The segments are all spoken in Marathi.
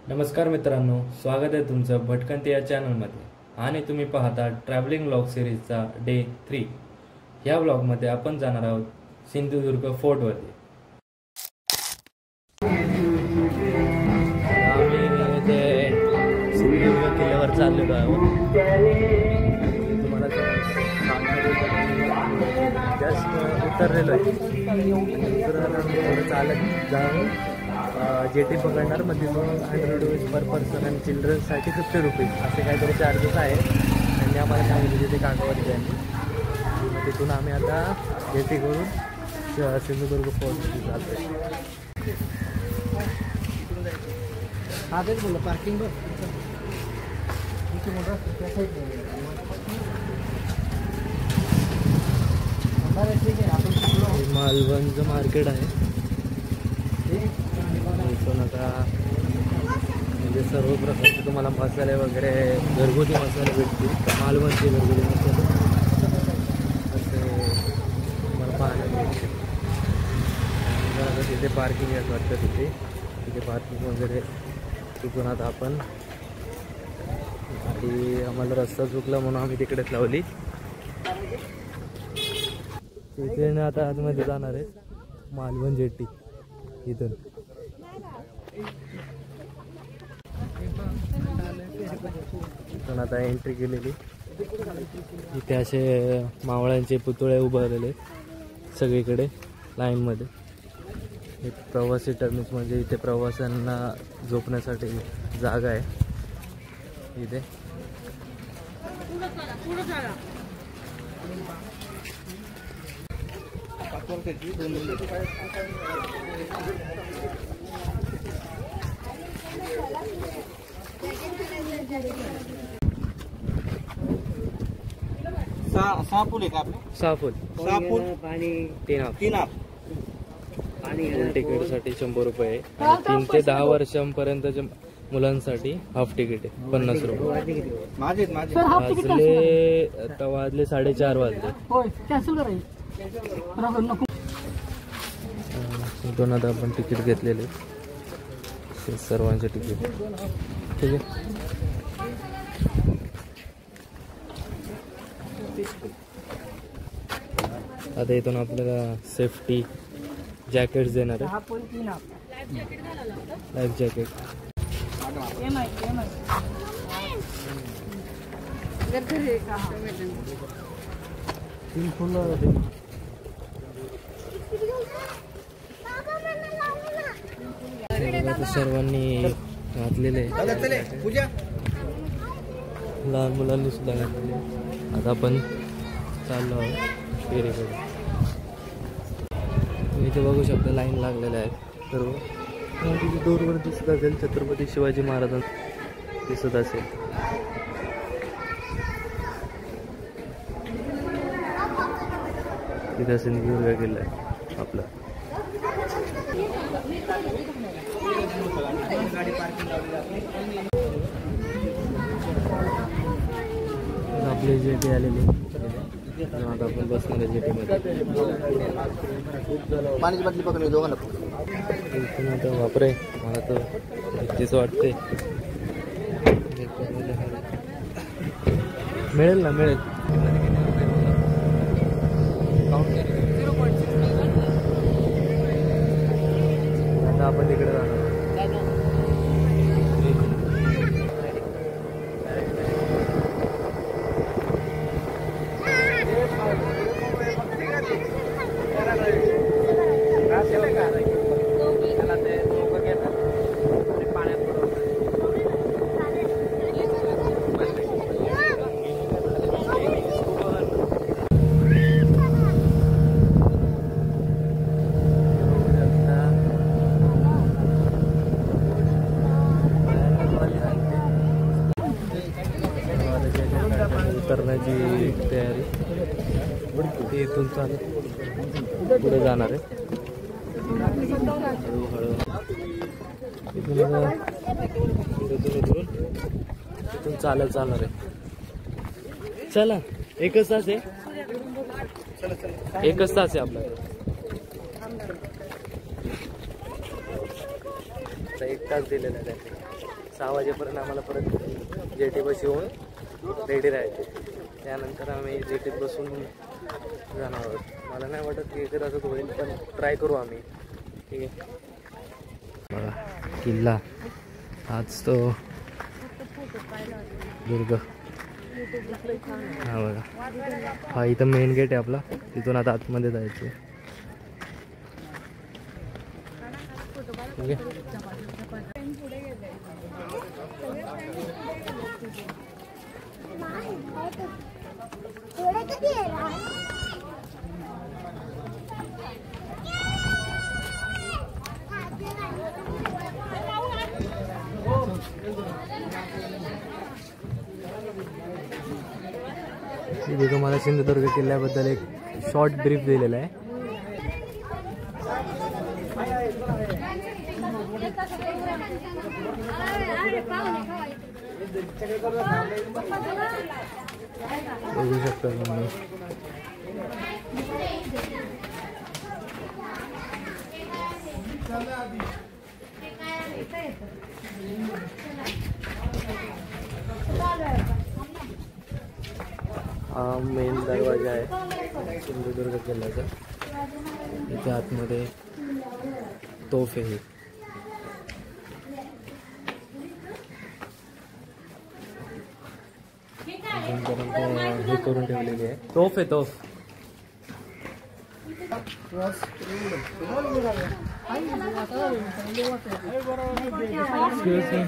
नमस्कार मित्रांनो, स्वागत आहे तुमचं भटकंती या चॅनलमध्ये आणि तुम्ही पाहता ट्रॅव्हलिंग व्लॉग सिरीजचा डे 3। या व्लॉगमध्ये आपण जाणार आहोत सिंधुदुर्ग फोर्टवरती। आम्ही इथे सिंधुदुर्ग किल्ल्यावर चाललेलो आहोत। तुम्हाला जस्ट उतरलेलो आहे, थोडं चालत जाऊन जेटी पकडणार। मग तिथून 100 रुपीज पर पर्सन आणि चिल्ड्रन्ससाठी 50 रुपीज असे काहीतरी चार्जेस आहेत। त्यांनी आम्हाला सांगितले तिथे कागदपत्र त्यांनी। मग तिथून आम्ही आता जेटी करून सिंधुदुर्ग फोर्टमध्ये जातो। हा तेच बोललो, पार्किंग बघ मालवणच मार्केट आहे। इथून आता म्हणजे सर्व प्रकारचे तुम्हाला मसाले वगैरे घरगुती मसाले भेटतील। मालवणचे घरगुती मसाले असे तुम्हाला पाहायला भेटते। आता तिथे पार्किंग आहे वाटतं, तिथे पार्किंग वगैरे। तिथून आता आपण आधी आम्हाला रस्ता चुकला म्हणून आम्ही तिकडेच लावली। तिथे आता आतमध्ये जाणार आहे मालवण जेटी इथून। पण आता एंट्री केलेली। इथे असे मावळ्यांचे पुतळे उभारलेले सगळीकडे लाईनमध्ये। एक प्रवासी टर्मिनस म्हणजे इथे प्रवाशांना झोपण्यासाठी जागा आहे इथे। सहा पूल आहे का आपले? 6 फूल, 6 पूल पाणी 3 हाफ फुल तिकीटसाठी 100 रुपये आहे। आणि 3 ते 10 वर्षांपर्यंतच्या मुलांसाठी हाफ तिकीट आहे 50 रुपये। माझे वाजले आता वाजले 4:30 वाजले। इथून आता आपण तिकीट घेतलेले सर्वांचे तिकीट, ठीक आहे। आता इथून आपल्याला सेफ्टी जॅकेट्स देणार आहे। लाईफ जॅकेट सर्वांनी घातलेले आहे। लहान मुलांनी सुद्धा घातलेले। आता आपण चाललो आहोत फेरीकडे। इथे बघू शकता लाईन लागलेल्या आहेत सर्व। तिथे दूरवर दिसत असेल छत्रपती शिवाजी महाराज दिसत असेल। तिथे सिंधुदुर्ग किल्ला आहे आपला। आपली जेटी आलेली, आता आपण बसणार जेटीमध्ये। पाण्याची बाटली पकडली दोघांना। इथून आता वापरे मला तर भीतीच वाटते। मिळेल ना, मिळेल। आता आपण तिकडे जाणार। उतरण्याची तयारी इथून चालत पुढे जाणार आहे हळूहळू। इथून चालत जाणार आहे। चला, एकच तास आहे, एकच तास आहे आपल्याला। एक तास दिलेला आहे। 6 वाजेपर्यंत आम्हाला परत जेटी बस येऊन रेडी राहायचे. त्यानंतर आम्ही जेटीत बसून जाणार आहोत. मला नाही वाटत की इकडे असं होईल, पण ट्राय करू आम्ही. ठीक आहे. बघा किल्ला, आज तो दुर्ग. हा बघा, हा इथं मेन गेट आहे आपला. तिथून आता आतमध्ये जायचं. ठीक आहे. इथे तुम्हाला सिंधुदुर्ग किल्ल्याबद्दल एक शॉर्ट ब्रीफ दिलेला आहे. बघू शकता तुम्ही. हा मेन दरवाजा आहे सिंधुदुर्ग किल्ल्याचा. इथे आतमध्ये तोफ आहे. अजूनपर्यंत हे करून ठेवलेली आहे. तोफ आहे, तोफ. Excuse me.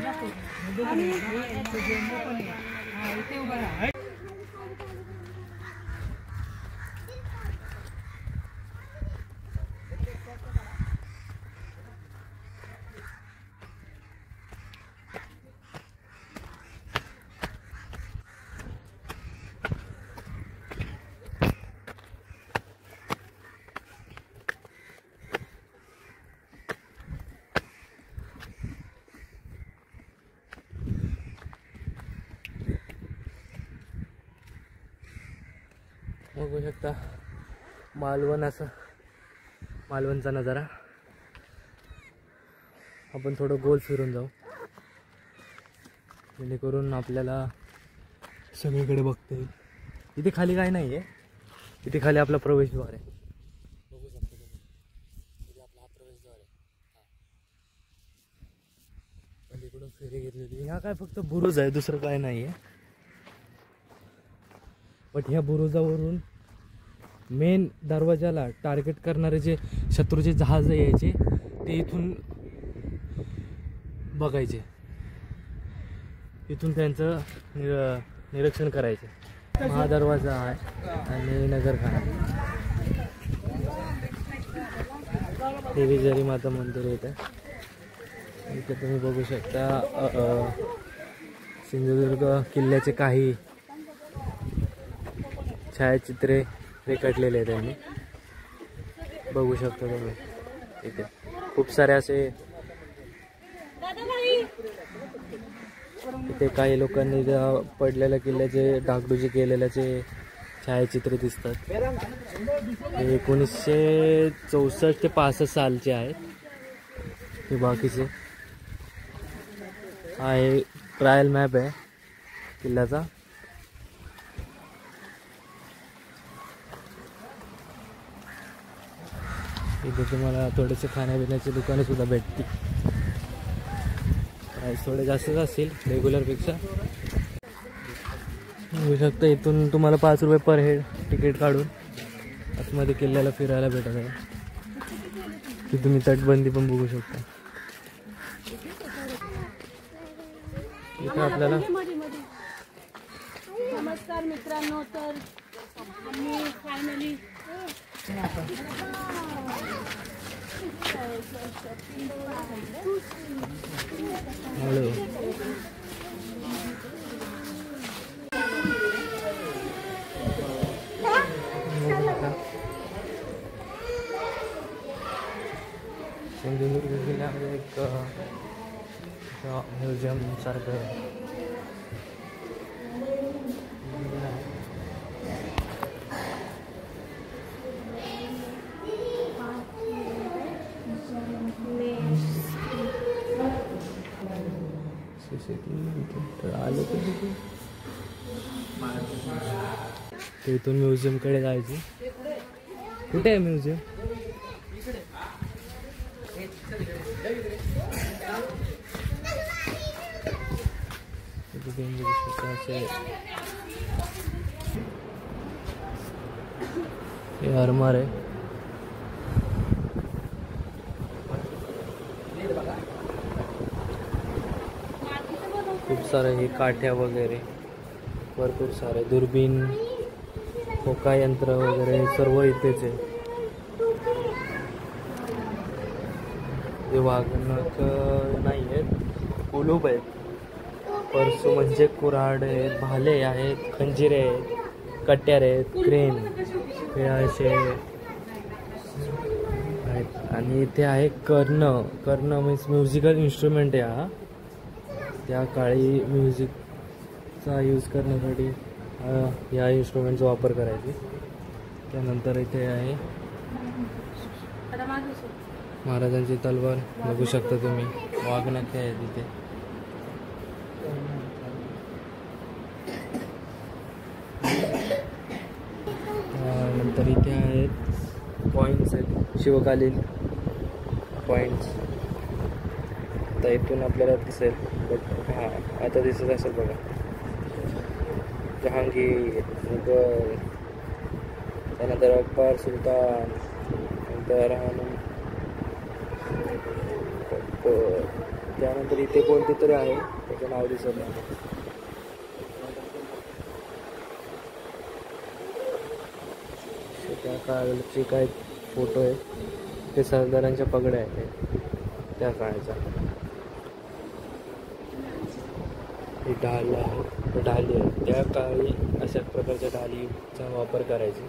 बघू शकता मालवण, असं मालवणचा नजारा. आपण थोडं गोल फिरून जाऊ, जेणेकरून आपल्याला सगळीकडे बघता येईल. इथे खाली काय नाही आहे, इथे खाली आपला प्रवेशद्वार आहे. बघू शकता तुम्ही, इथे आपला हा प्रवेशद्वार आहे. पलीकडून फेरी घेतलेली. ह्या काय फक्त बुरुज आहे, दुसरं काय नाही आहे. बट ह्या बुरुजावरून मेन दरवाजाला टार्गेट करणारे जे शत्रूचे जहाज यायचे ते इथून बघायचे, इथून त्यांचं निरीक्षण करायचे. हा दरवाजा आहे आणि नगरखाना. देवी जरी माता मंदिर येत आहे. इथे तुम्ही बघू शकता सिंधुदुर्ग किल्ल्याचे काही छायाचित्रे रेखाटलेले आहेत त्यांनी. बघू शकता तुम्ही. इथे खूप सारे असे, इथे काही लोकांनी पडलेल्या किल्ल्याचे डागडुजी केलेल्याचे छायाचित्रे दिसतात. 1964 ते 65 सालचे आहेत हे बाकीचे. हा एक ट्रायल मॅप आहे किल्ल्याचा. इथे तुम्हाला थोडेसे खाण्यापिण्याची दुकाने सुद्धा भेटतील. प्राईस थोडे जास्तच असतील रेग्युलरपेक्षा. बघू शकता इथून तुम्हाला 5 रुपये पर हेड तिकीट काढून आतमध्ये किल्ल्याला फिरायला भेटत आहे. की तुम्ही तटबंदी पण बघू शकता. इथे आपल्याला नमस्कार मित्रांनो. तर आम्ही फायनली हॅलो. सिंधुदुर्ग किल्ल्यामध्ये एक म्युझियम सारखं तर आलो तर इथून म्युझियमकडे जायचं. कुठे आहे म्युझियम? हे आरमार आहे. खूप सारे हे काठ्या वगैरे भरपूर सारे दुर्बीण खोका यंत्र वगैरे सर्व इथेच आहे. हे वाघनख नाही आहेत, कुलूप आहेत, परसू म्हणजे कुऱ्हाड आहेत, भाले आहेत, खंजिरे आहेत, कट्यार आहेत, क्रेन हे असे आहेत. आणि इथे आहे कर्ण मीन्स म्युझिकल इन्स्ट्रुमेंट आहे हा. त्या काळी म्युझिकचा यूज करण्यासाठी या इन्स्ट्रुमेंटचा वापर करायचे. त्यानंतर इथे आहे महाराजांची तलवार बघू शकता तुम्ही. वाघनखे आहे तिथे. त्यानंतर इथे आहेत कॉईन्स आहेत, शिवकालीन कॉईन्स. आता इथून आपल्याला दिसेल, बट हां आता दिसत असेल बघा. जहांगीर, मुघल, त्यानंतर अकबर सुलतान, नंतर त्यानंतर इथे कोणते तरी आहे, त्याचं नाव दिसत नाही. त्या काळचे काय फोटो आहे ते सरदारांच्या पगड्या आहेत त्या काळाचा. ही ढाल आहे, ढाली आहे. त्या काळी अशा प्रकारच्या ढालीचा वापर करायचे.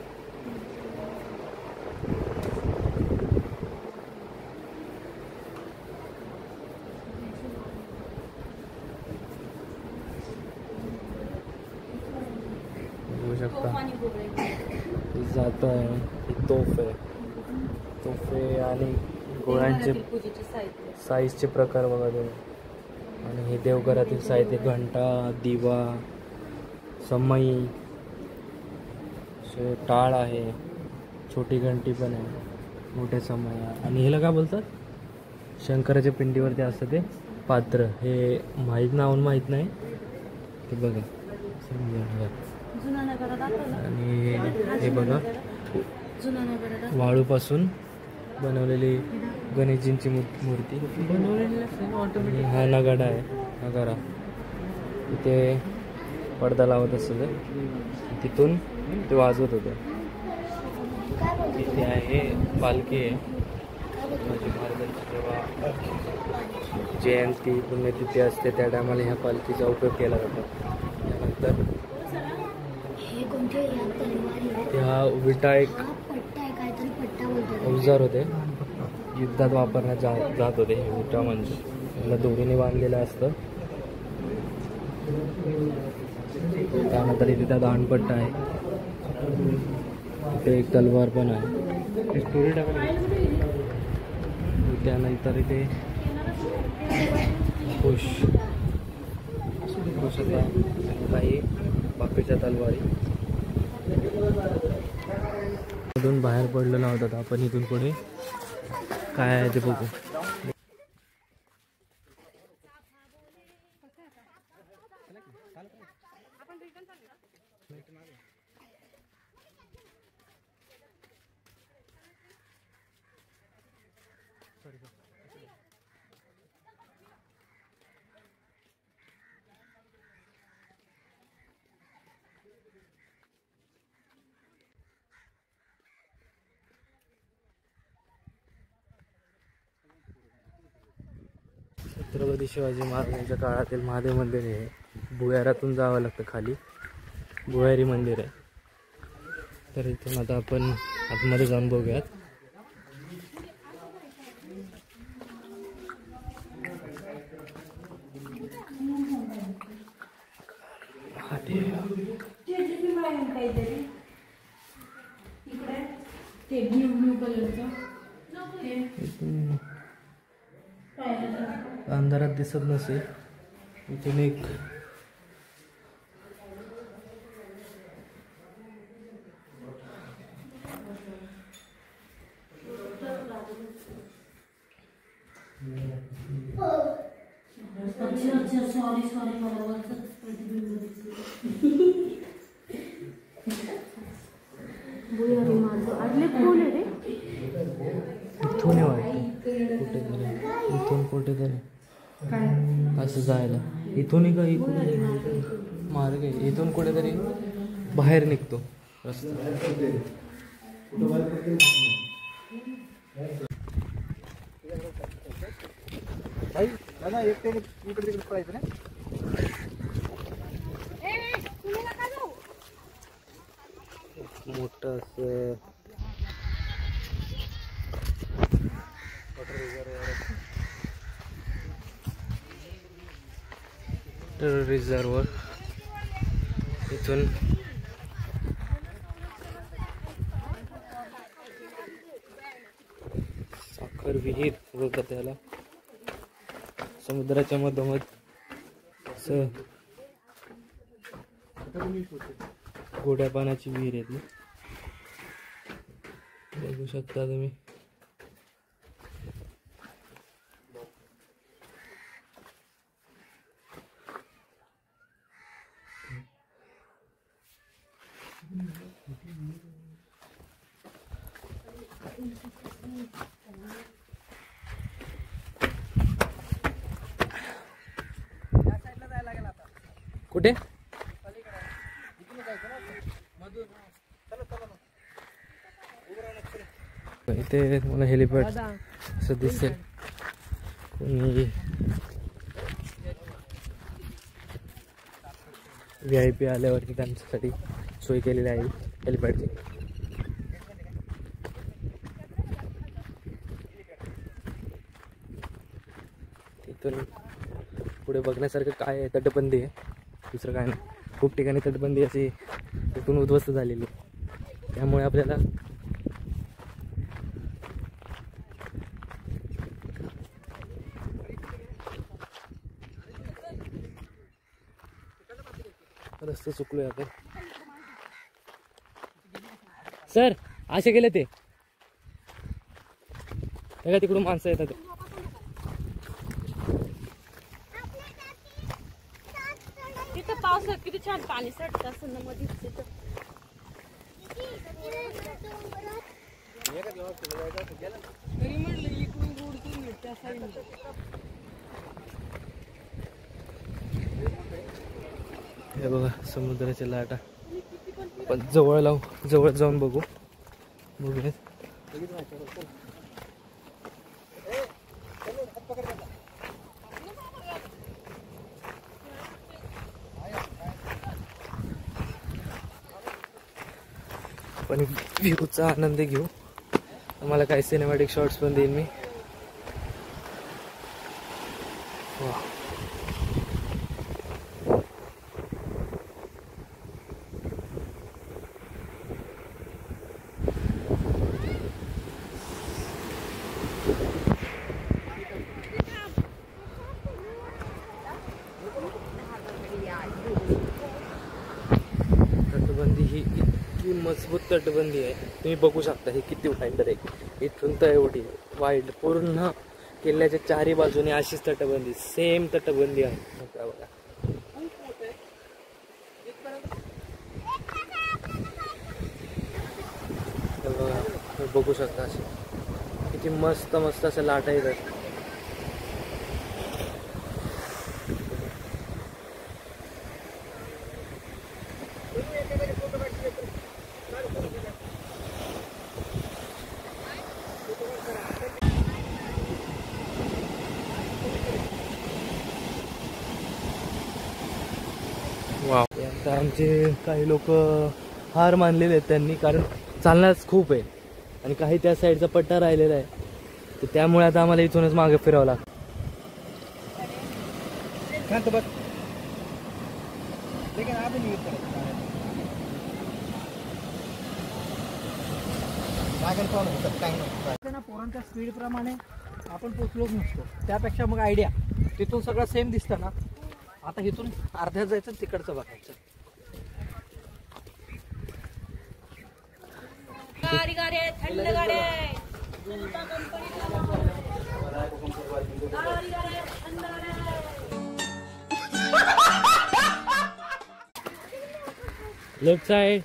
बघू शकता जातो आहे. ही तोफे आणि गोळ्यांचे साईजचे प्रकार बघा तुम्ही. आणि हे देवघरातील साहित्य, घंटा, दिवा, समई, टाळ आहे, छोटी घंटी पण आहे, मोठे समई. आणि ह्याला काय बोलतात? शंकराच्या पिंडीवरती असतं ते पात्र. हे माहीत नाही ते बघा. आणि हे बघा वाळूपासून बनवलेली गणेशजींची मूर्ती बनवलेली. हा नगाडा आहे, नगारा. इथे पडदा लावत असतं, तिथून ते वाजवत होतं. इथे आहे पालखी आहे. महाराजांची जेव्हा जयंती पुण्यतिथी असते त्या टायमाला ह्या पालखीचा उपयोग केला जातो. त्यानंतर हा विटा एक अवजार होते, युद्धात वापरण्यात जात होते. हे विटा म्हणजे याला दोरीने बांधलेलं असतं. त्यानंतर इथे त्या दांडपट्टा आहे, इथे एक तलवार पण आहे. त्यानंतर इथे खुश काही बाकीच्या तलवारी. इथून बाहेर पडलो नव्हतं आपण. इथून पुढे काय आहे ते बघू. छत्रपती शिवाजी महाराजांच्या काळातील महादेव मंदिर आहे. भुयारातून जावं लागतं खाली, भुयारी मंदिर आहे. तर इथून आता आपण आतमध्ये जाऊन बघूयात. अंधारात दिसत नसेल इथून एक इथून वाटतं कुठेतरी, इथून कुठेतरी असं जायला. इथूनही का इकडे मार्ग आहे, इथून कुठेतरी बाहेर निघतो रस्ता. दादा एक इकडे तिकडे पळायचं ना. मोठं असं रिझर्वर. इथून साखर विहीर बोलतात त्याला. समुद्राच्या मधोमध असं गोड्या पाण्याची विहीर आहे ती, बघू शकता तुम्ही. कुठे इथे मला हेलिपॅड असं दिसेल. कोणी VIP आल्यावरती त्यांच्यासाठी सोय केलेली आहे हेलिपॅडची. तिथून पुढे बघण्यासारखं काय आहे, तटबंदी आहे, दुसरं काय नाही. खूप ठिकाणी तटबंदी अशी तिथून उद्ध्वस्त झालेली, त्यामुळे आपल्याला रस्ते चुकलोय आपण. सर असे गेले ते का तिकडून माणसं येतात. तिथं पावसात किती छान पाणी सडतं असं ना मध्ये तिथं. तरी म्हणलं इकडून गोडतून मिळते असं. हे बघा समुद्राच्या लाटा. पण जवळ जाऊन बघूया. पण व्ह्यूचा आनंद घेऊ. आम्हाला काही सिनेमॅटिक शॉट्स पण देईन मी. तटबंदी ही इतकी मजबूत तटबंदी आहे, तुम्ही बघू शकता. हे किती वाईड आहे, इथून तर एवढी वाईड. पूर्ण किल्ल्याच्या चारी बाजूने अशीच तटबंदी, सेम तटबंदी आहे. बघा बघू शकता असे किती मस्त मस्त असं लाटा येतात. आता आमचे काही लोक हार मानलेले आहेत त्यांनी, कारण चालण्यास खूप आहे आणि काही त्या साईडचा पट्टा राहिलेला आहे, तर त्यामुळे आता आम्हाला इथूनच मागे फिरावं लागतं. पोरांच्या स्पीड प्रमाणे आपण पोचलोच नसतो. त्यापेक्षा मग आयडिया तिथून सगळं सेम दिसतं ना, आता इथून अर्ध्यात जायचं तिकडचं बघायचं. गाडी गाडी आहे, थंड गाडी आहे. जनता कंपनीचा गाडी गाडी आहे, थंड गाडी आहे. Left side.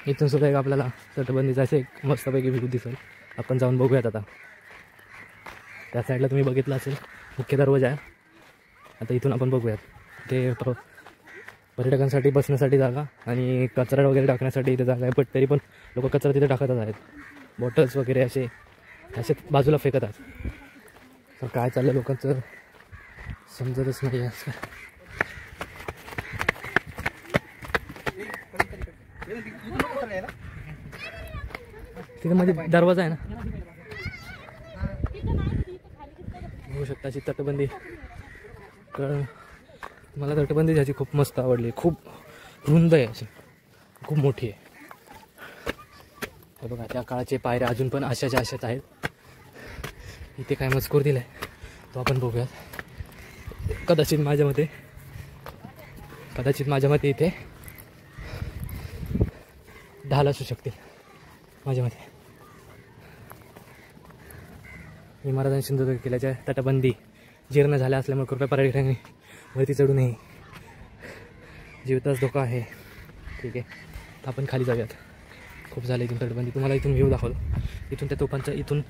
इथून सुद्धा एक आपल्याला तटबंदीचा असे एक मस्तपैकी व्ह्यू दिसेल. आपण जाऊन बघूयात आता. त्या साईडला तुम्ही बघितलं असेल मुख्य दरवाजा आहे. आता इथून आपण बघूयात. ते पर्यटकांसाठी बसण्यासाठी जागा आणि कचरा वगैरे टाकण्यासाठी इथे जागा आहे. पण तरी पण लोक कचरा तिथे टाकतच आहेत. बॉटल्स वगैरे असे बाजूला फेकत आहेत. तर काय चाललं लोकांचं समजतच नाही असं. तिथे मध्ये दरवाजा आहे ना, बघू शकता. अशी तटबंदी. मला तटबंदी त्याची खूप मस्त आवडली. खूप रुंद आहे, अशी खूप मोठी आहे. हे बघा त्या काळाचे पायऱ्या अजून पण अशाच्या अशाच आहेत. इथे काय मजकूर दिला आहे तो आपण बघूयात. कदाचित माझ्या मते इथे ढाल असू शकतील माझ्या मते. महाराजांनी सिंधुदुर्ग किल्ल्याच्या तटबंदी जीर्ण झाल्या असल्यामुळे कृपया पर्यटकांनी वरती चढू नये. जीवितास धोका आहे. ठीक आहे, आपण खाली जाऊयात. खूप झालं इथून तटबंदी. तुम्हाला इथून व्ह्यू दाखवलं. इथून त्या तोफांचं, इथून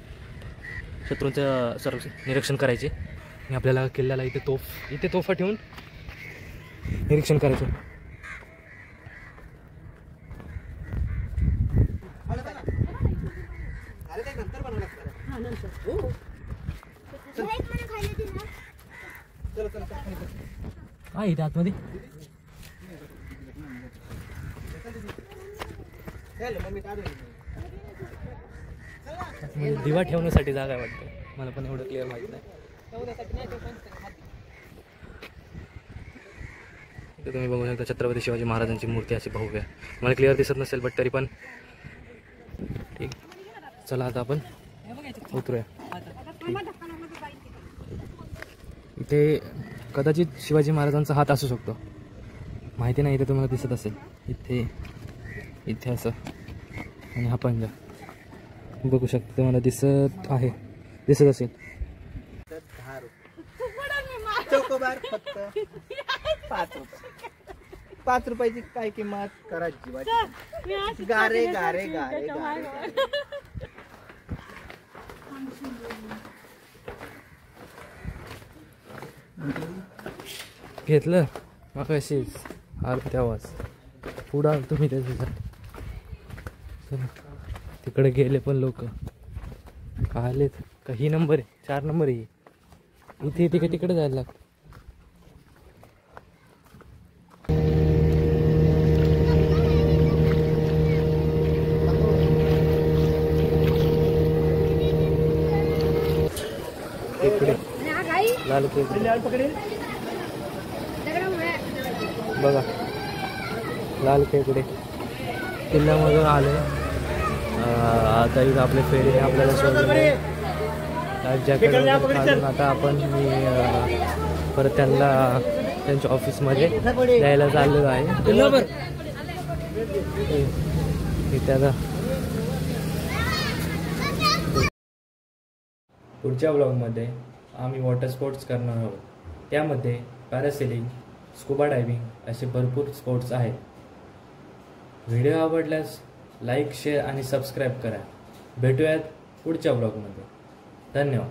शत्रूंचं सर्व निरीक्षण करायचे आणि आपल्याला किल्ल्याला इथे तोफा ठेवून निरीक्षण करायचं. हा इथे आतमध्ये दिवा ठेवण्यासाठी जागा आहे वाटतं. मला पण एवढं क्लिअर माहित नाही. इथे तुम्ही बघू शकता छत्रपती शिवाजी महाराजांची मूर्ती अशी भव्य. मला क्लिअर दिसत नसेल बट तरी पण ठीक. चला आता आपण उतरूया. इथे कदाचित शिवाजी महाराजांचा हात असू शकतो, माहिती नाही. इथे तुम्हाला दिसत असेल इथे असं. आणि हा पंजा बघू शकता, तुम्हाला दिसत असेल. चौकोबार फक्त 5 रुपये. 5 रुपयाची काय किंमत करा जीवाची. गारे गारे गारे गारे. घेतलं मग अशीच आरती आवाज पुढं तुम्ही त्याच्यासाठी. तिकडे गेले पण लोक आलेत. काही नंबर आहे, 4 नंबर आहे. इथे तिकडे जायला लागतं. इकडे लाल खेकडे बघा. लाल खेकडे किल्ल्यामधून आले. आता इथं आपले फेरीने आपल्याला सोडले. जॅकेट आता आपण परत त्यांच्या ऑफिसमध्ये द्यायला चाललेलो आहे. इथे आता पुढच्या ब्लॉगमध्ये आम्ही वॉटर स्पोर्ट्स करणार आहोत. त्यामध्ये पॅरासेलिंग, स्कुबा डायव्हिंग असे भरपूर स्पोर्ट्स आहेत. व्हिडिओ आवडल्यास लाईक, शेअर आणि सबस्क्राईब करा. भेटूयात पुढच्या ब्लॉगमध्ये. धन्यवाद.